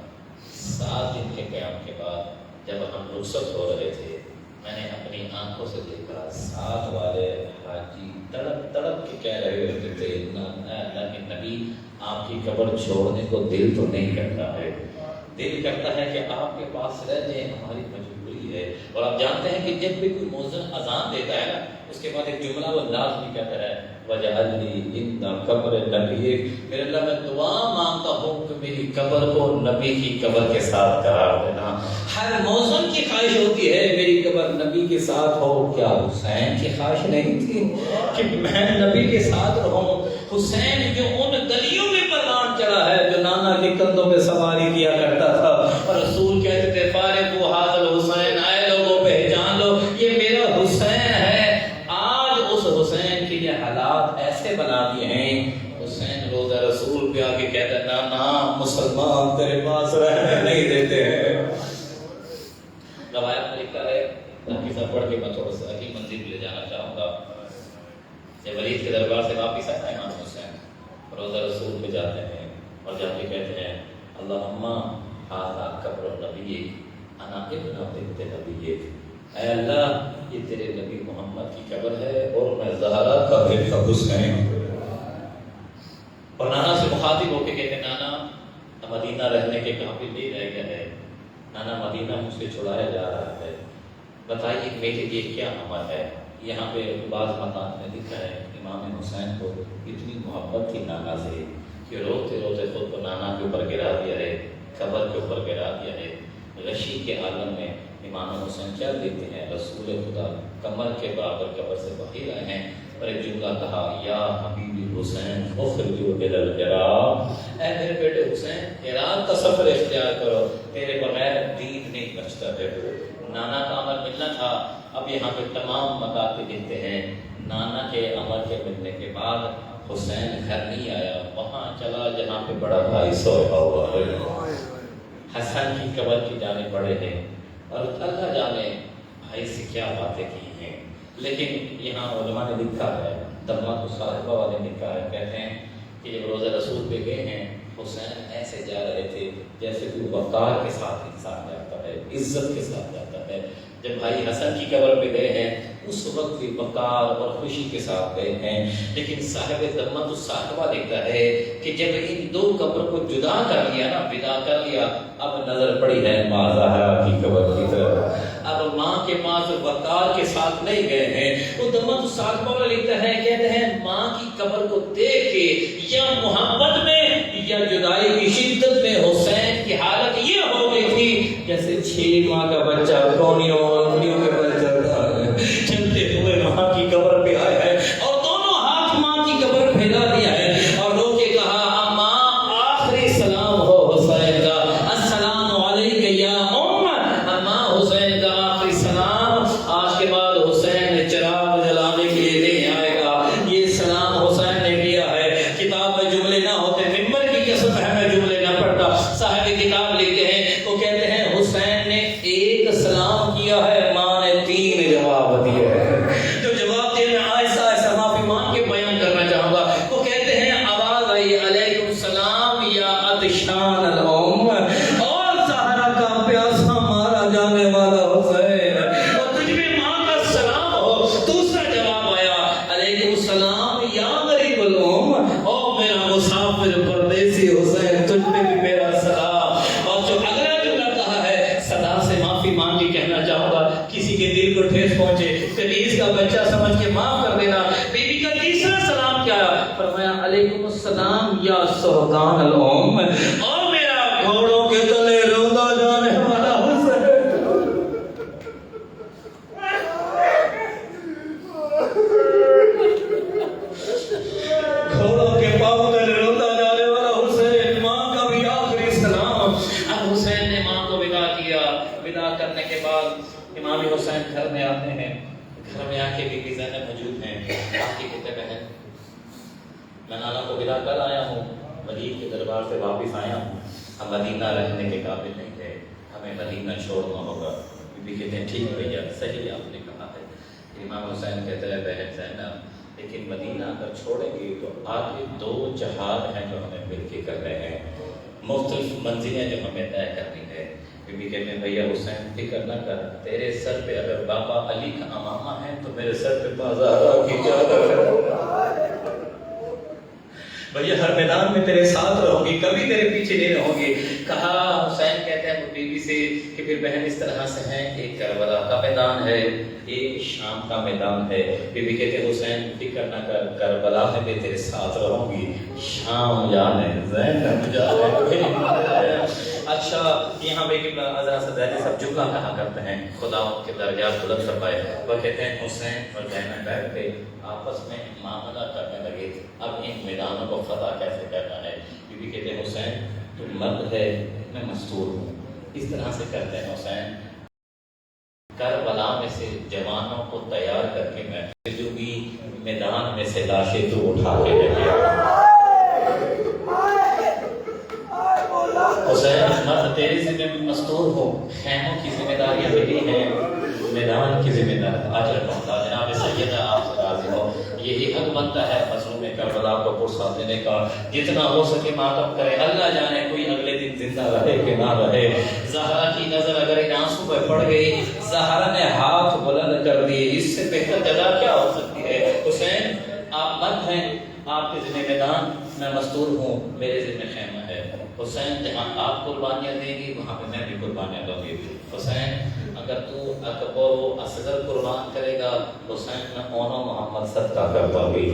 7 دن کے قیام کے بعد جب ہم رخصت ہو رہے تھے میں نے اپنی آنکھوں سے دیکھا ساتھ والے حاجی تڑپ تڑپ کے کہہ رہے ہوتے تھے اللہ کے نبی آپ کی قبر چھوڑنے کو دل تو نہیں کرتا ہے، دل کرتا ہے کہ آپ کے پاس رہ جائیں، ہماری مجبوری ہے. اور آپ جانتے ہیں کہ جب بھی کوئی مؤذن اذان دیتا ہے نا اس کے بعد ایک جملہ وہ لازمی کہتا ہے وجعلنی عند قبر نبیک، میرے اللہ میں دعا مانگتا ہوں کہ میری قبر کو نبی کی قبر کے ساتھ قرار دینا. ہر مؤذن کی خواہش ہوتی ہے میری قبر نبی کے ساتھ ہو. کیا حسین کی خواہش نہیں تھی کہ میں نبی کے ساتھ رہوں؟ حسین جو ان گلیوں میں پروان چڑھا ہے جو نانا کے کندھوں پہ سواری کیا کرتا تھا اور رسول کہتے تھے فارغوا حاضر حسین، آئے لوگوں پہچان لو یہ میرا حسین ہے. آج اس حسین کے لیے حالات ایسے بنا دیے ہیں، حسین روزہ رسول پہ آ کے کہتا ہے نانا مسلمان تیرے پاس رہنے نہیں دیتے ہیں. روایت میں لکھا ہے قصہ پڑھ کے میں تھوڑا سا اگلی منزل لے جانا چاہوں گا. جب ولید کے دربار سے واپس آیا امام حسین روزہ رسول پہ جاتے ہیں اور جا کے کہتے ہیں اللہم ھذا قبر نبیک انا ابن بنت نبیک، اے اللہ یہ تیرے نبی محمد کی قبر ہے اور میں زہرا کا بیٹا حسین. اور نانا سے مخاطب ہو کے کہتے نانا مدینہ رہنے کے قابل نہیں رہ گیا ہے، نانا مدینہ مجھ سے چھڑایا جا رہا ہے، بتائیے میرے لیے کیا عمل ہے. یہاں پہ بعض مقام میں لکھا ہے امام حسین کو اتنی محبت تھی نانا سے کہ روتے روتے خود کو نانا کے اوپر گرا دیا ہے، قبر کے اوپر گرا دیا ہے. غشی کے عالم میں امام حسین کیا دیتے ہیں، رسول خدا کمر کے برابر قبر سے باہر آئے ہیں اور ایک جملہ کہا یا حبیبی حسین اخرجوا الی العراق، اے میرے بیٹے حسین عراق کا سفر اختیار کرو، تیرے بغیر دین نہیں بچتا ہے. نانا کا عمل ملنا تھا. اب یہاں پہ تمام مکاتب لکھتے ہیں نانا کے عمل کے ملنے کے بعد حسین گھر نہیں آیا، وہاں چلا جہاں پہ بڑا بھائی سویا ہوا ہے. حسن کی قبر کی جانب بڑے ہیں اور اللہ جانے بھائی سے کیا باتیں کی ہیں. لیکن یہاں علماء نے لکھا ہے، دمہ صاحبہ والے نے لکھا ہے، کہتے ہیں کہ جب روزہ رسول پہ گئے ہیں حسین ایسے جا رہے تھے جیسے کہ وقار کے ساتھ انسان جاتا ہے، عزت کے ساتھ جاتا ہے. جب بھائی حسن کی قبر پہ گئے ہیں اس وقت بھی وقار اور خوشی کے ساتھ گئے ہیں. لیکن صاحب دمت الصاحبہ لکھتا ہے کہ جب ان دو قبر کو جدا کر لیا نا، ودا کر لیا، اب نظر پڑی ہے ماں زہرا کی قبر کی طرف. اب ماں کے پاس وقار کے ساتھ نہیں گئے ہیں. وہ دمت الصاحبہ والا لکھتا ہے، کہتے ہیں ماں کی قبر کو دیکھ کے یا محبت میں یا جدائی کی شدت میں حسین کی حالت یہ ہو گئی تھی جیسے 6 ماہ کا بچہ کونیوں انگلیوں کے بل چلتا ہے، چلتے ہوئے ماں کی قبر پہ آیا ہے اور دونوں ہاتھ ماں کی قبر پھیلا دیا ہے اور رو کے کہا اماں آخری سلام ہو حسین کا، السلام علیک یا ام. اماں حسین کا آخری سلام. آج کے بعد حسین نے چراغ جلانے کے لیے نہیں آئے گا. یہ سلام حسین نے کیا ہے. کتاب میں جملے نہ ہوتے، ممبر کی قسم ہے میں جملے نہ پڑھتا. صاحب کتاب لکھتے ہیں، وہ کہتے ہیں حسین نے ایک سلام کیا ہے، ماں نے 3 جواب دیے ہیں. جو جواب دے میں آہستہ آہستہ معافی مانگ کے بیان کرنا چاہوں گا. وہ کہتے ہیں آواز آئی علیکم السلام یا عطشان الام، اور زہرا کا پیاسا مارا جانے والا حسین، اور تجھ میں ماں کا سلام ہو. دوسرا جواب آیا علیکم السلام یا غریب الام، او میرا مسافر پردیسی حسین، تجھ میں بھی میرا سلام. اور جو اگلا جملہ کہا ہے صدا سے معافی مانگ کے کہنا چاہوں گا، کسی کے دل کو ٹھیس پہنچے کنیز کا بچہ سمجھ کے معاف کر دینا. بی بی کا تیسرا سلام کیا فرمایا علیکم السلام یا سہدان الام، اور میرا گھوڑوں کے تلے روندہ جانے والا حسین. گھوڑوں کے پاؤں تلے روندہ جانے والا حسین، ماں کا بھی آخری سلام. اب حسین نے ماں کو ودا کیا. ودا کرنے کے بعد امام حسین گھر میں آتے ہیں. گھر میں آ کے بی بی زینب موجود ہیں. آپ کی کہتے بہن میں نانا کو ودا کر آیا ہوں، ولید کے دربار سے واپس آیا ہوں، ہم مدینہ رہنے کے قابل نہیں تھے، ہمیں مدینہ چھوڑنا ہوگا. بی بی کہتے ہیں ٹھیک بھیا صحیح آپ نے کہا ہے. امام حسین کہتے ہیں بہن زینب لیکن مدینہ اگر چھوڑیں گے تو آگے 2 جہاد ہیں جو ہمیں مل کے کرنے ہیں، مختلف منزلیں جو ہمیں طے کرنی ہے. بی بی کہتے ہیں بھیا حسین فکر نہ کر، تیرے سر پہ اگر بابا علی کا امامہ ہے تو میرے سر پہ ماں زہرا کی چادر ہے. بھیا ہر میدان میں تیرے ساتھ رہوں گی، کبھی تیرے پیچھے نہیں رہوں گی. کہا حسین کہتے ہیں بی بی سے کہ پھر بہن اس طرح سے ہیں، ایک کربلا کا میدان ہے، ایک شام کا میدان ہے. بی بی کہتے ہیں حسین فکر نہ کر، کربلا میں بھی تیرے ساتھ رہوں گی، شام جانے زینب جانے. اچھا یہاں پہ حضرت صدیق صاحب جملہ کہا کرتے ہیں، خدا ان کے درجات بلند فرمائے. وہ کہتے ہیں حسین اور زینب بیٹھ کے آپس میں معاملہ کرنے لگے، اب ان میدانوں کو فتح کیسے کرنا ہے. بی بی کہتے ہیں حسین تو مرد ہے، میں مستور ہوں، اس طرح سے کرتے ہیں حسین کربلا میں سے جوانوں کو تیار کر کے میں بھیجوں گی، میدان میں سے لاشیں تو اٹھا کے لے کے. حسین مرد تیرے ذمہ میں مستور ہو، خیموں کی ذمہ داریاں ملی ہیں، میدان کی ذمہ داری آج رکھتا. جناب سیدہ آپ سے راضی ہو. یہی حق بنتا ہے مظلوم کربلا کو پرسہ دینے کا، جتنا ہو سکے ماتم کرے۔ اللہ جانے کوئی اگلے دن زندہ رہے کہ نہ رہے۔ زہرا کی نظر اگر ان آنسو پہ پڑ گئی، زہرا نے ہاتھ بلند کر دیے، اس سے بہتر جگہ کیا ہو سکتی ہے؟ حسین آپ مت ہیں، آپ کے ذمہ میدان، میں مستور ہوں، میرے ذمہ خیمہ ہے۔ حسین جہاں آپ قربانیاں دیں گی وہاں پہ میں بھی قربانیاں دوں گی۔ حسین اگر تو اکبر و اصغر قربان کرے گا، حسین میں اونو محمد صدقہ کرتا ہوئی۔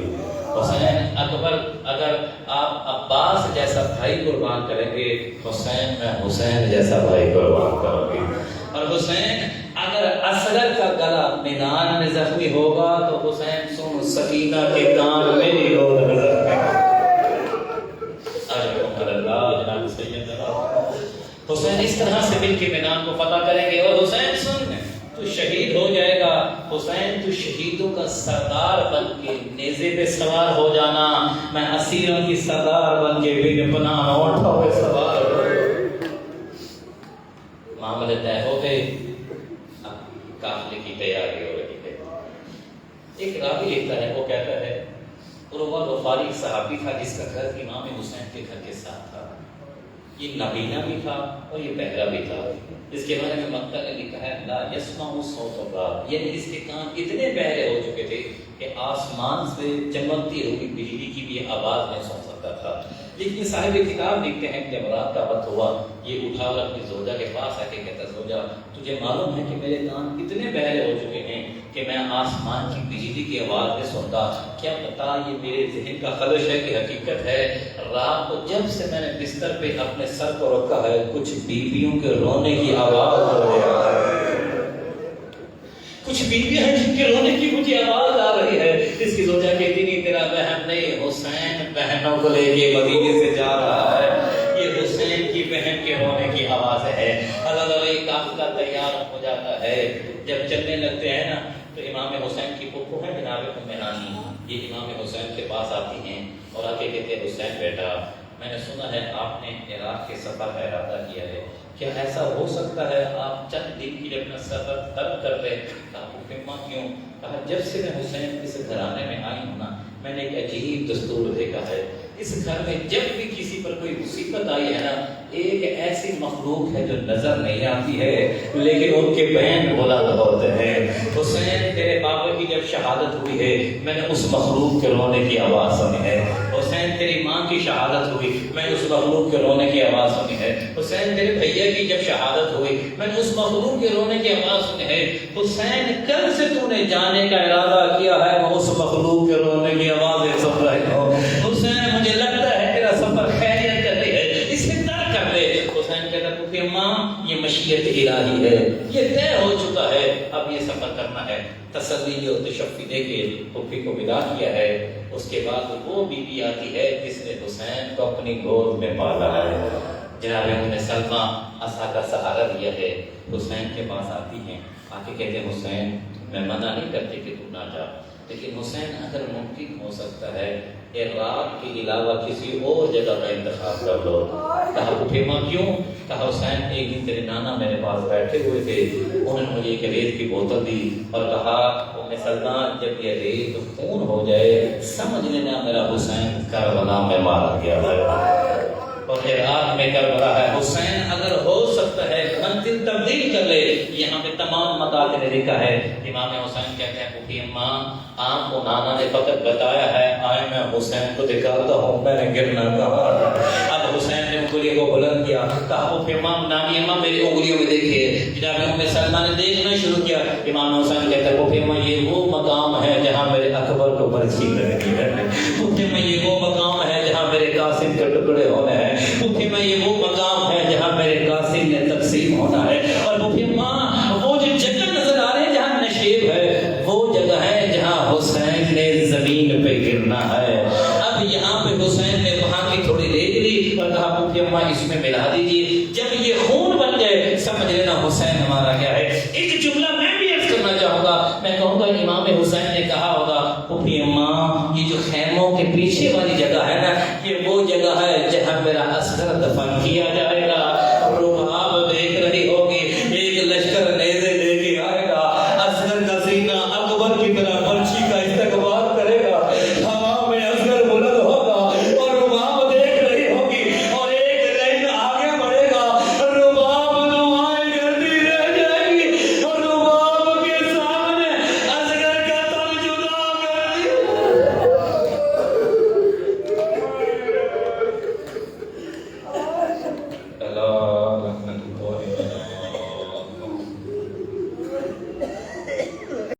حسین اکبر اگر آپ عباس جیسا بھائی قربان کریں گے، حسین میں حسین جیسا بھائی قربان کروں گی۔ اور حسین اگر اصغر کا گلا میدان میں زخمی ہوگا تو حسین سن سکینہ کے کان میری روز نظر میں جناب سید حسین اس طرح سے مل کے میدان کو فتح کریں گے۔ اور حسین سن تو شہید ہو جائے گا، حسین تو شہیدوں کا سردار بن کے نیزے پہ سوار ہو جانا، میں اسیروں کی سردار بن کے بن پناہ اونٹوں پہ سوار ہو۔ معاملے طے ہو گئے، اب قافلے کی تیاری ہو رہی ہے۔ ایک راوی لکھتا ہے، وہ کہتا ہے عروہ غفاری ایک صحابی تھا جس کا گھر امام حسین کے گھر کے ساتھ تھا۔ یہ نابینا بھی تھا اور یہ بہرا بھی تھا۔ اس کے بارے میں مکہ نے لکھا ہے لا یسمع صوت الرعد، یعنی اس کے کان اتنے بہرے ہو چکے تھے کہ آسمان سے چمکتی ہوئی بجلی کی بھی آواز نہیں سن سکتا تھا۔ لیکن صاحب کتاب لکھتے ہیں کہ جب رات کا وقت ہوا، یہ اٹھا اور اپنی زوجہ کے پاس آ کے کہتا زوجہ تجھے معلوم ہے کہ میرے کان اتنے بہرے ہو چکے ہیں کہ میں آسمان کی بجلی کی آواز نہیں سنتا، کیا پتا یہ میرے ذہن کا خدش ہے کہ حقیقت ہے؟ رات کو جب سے میں نے بستر پہ اپنے سر کو رکھا ہے کچھ بیویوں کے رونے کی آواز آ رہی ہے، کچھ بیویاں ہیں جن کے رونے کی مجھے آواز آ رہی ہے۔ اس کی زوجہ کہتی نہیں تیرا بہن نہیں، حسین بہنوں کو لے کے مدینے سے جا رہا ہے، یہ حسین کی بہن کے رونے کی آواز ہے۔ اللہ علیہ قافلہ تیار ہو جاتا ہے، جب چلنے لگتے ہیں نا تو امام حسین کی پھپھو ہے جناب ام ہانی، یہ امام حسین کے پاس آتی ہیں اور آ کے کہتے ہیں حسین بیٹا میں نے سنا ہے آپ نے عراق کے سفر کا ارادہ کیا ہے، کیا ایسا ہو سکتا ہے آپ چند دن کے لیے اپنا سفر ترک کر دیں؟ کہا پھپھیماں کیوں؟ کہا جب سے میں حسین اس گھرانے میں آئی ہوں نا میں نے ایک عجیب دستور دیکھا ہے، اس گھر میں جب بھی کسی پر کوئی مصیبت آئی ہے نا ایک ایسی مخلوق ہے جو نظر نہیں آتی ہے لیکن ان کے بین بلند ہوتے ہیں۔ حسین تیرے بابا کی جب شہادت ہوئی ہے میں نے اس مخلوق کے رونے کی آواز سنی ہے، حسین تیری ماں کی شہادت ہوئی میں نے اس مخلوق کے رونے کی آواز سنی ہے، حسین تیرے بھیا کی جب شہادت ہوئی میں نے اس مخلوق کے رونے کی آواز سنی ہے، حسین کل سے تو نے جانے کا ارادہ کیا ہے میں اس مخلوق کے رونے کی آوازیں سن رہی ہوں۔ حسین مجھے لگتا ہے تیرا سفر خیریت کر رہی ہے، اسے ترک کر دے۔ حسین کہتا کہ ماں یہ مشیت الہی ہے، یہ طے ہو چکا ہے، اب یہ سفر کرنا ہے۔ تسلی اور تشفی دے کے پھپھی کو ودا کیا ہے۔ اس کے بعد وہ بیوی آتی ہے جس نے حسین کو اپنی گود میں پالا ہے، جناب ام سلمہ عصا کا سہارا دیا ہے، حسین کے پاس آتی ہیں، آ کے کہتے ہیں حسین میں منع نہیں کرتی کہ تو نہ جا، لیکن حسین اگر ممکن ہو سکتا ہے عراق کے علاوہ کسی اور جگہ کا انتخاب کر لو۔ کہا پھپھیماں کیوں؟ کہا حسین ایک دن تیرے نانا میرے پاس بیٹھے ہوئے تھے، انہوں نے مجھے ایک ریت کی بوتل دی اور کہا ام سلمہ جب یہ ریت خون ہو جائے سمجھ لینا میرا حسین کربلا میں مارا گیا ہے اور عراق میں کربلا ہے۔ حسین اگر ہو سکتا ہے منزل تبدیل کر لے، یہاں پہ تمام مقاصد نے لکھا ہے۔ امام حسین کہتے ہیں پھپھی اماں آپ کو نانا نے فقط بتایا ہے، آئے میں حسین کو دکھاتا ہوں میں نے گرنا کہا۔ اب حسین نے انگلی کو بلند کیا، کہا پھپھی اماں نانی اماں میری انگلیوں میں دیکھیے، جناب ام سلمہ نے دیکھنا شروع کیا۔ امام حسین کہتے ہیں پھپھی اماں یہ وہ مقام ہے جہاں میرے اکبر کو برچھی لگنی ہے، پھپھی اماں یہ وہ مقام ہے جہاں میرے قاسم کے ٹکڑے ہونے ہیں، پھپھی اماں یہ وہ مقام ہے جہاں میرے قاسم نے تقسیم ہونا ہے، اور پھپھی اماں وہ جو جگہ نظر آ رہی ہے جہاں نشیب ہے وہ جگہ ہے جہاں حسین نے زمین پہ گرنا ہے۔ اب یہاں پہ حسین نے وہاں کی تھوڑی ریت لی اور کہا پھپھی اماں اس میں ملا دیجیے، جب یہ خون بن جائے سمجھ لینا حسین ہمارا کیا ہے۔ ایک جملہ میں بھی عرض کرنا چاہوں گا، میں کہوں گا امام حسین نے کہا ہوگا پھپھی اماں یہ جو خیموں کے پیچھے والی جگہ ہے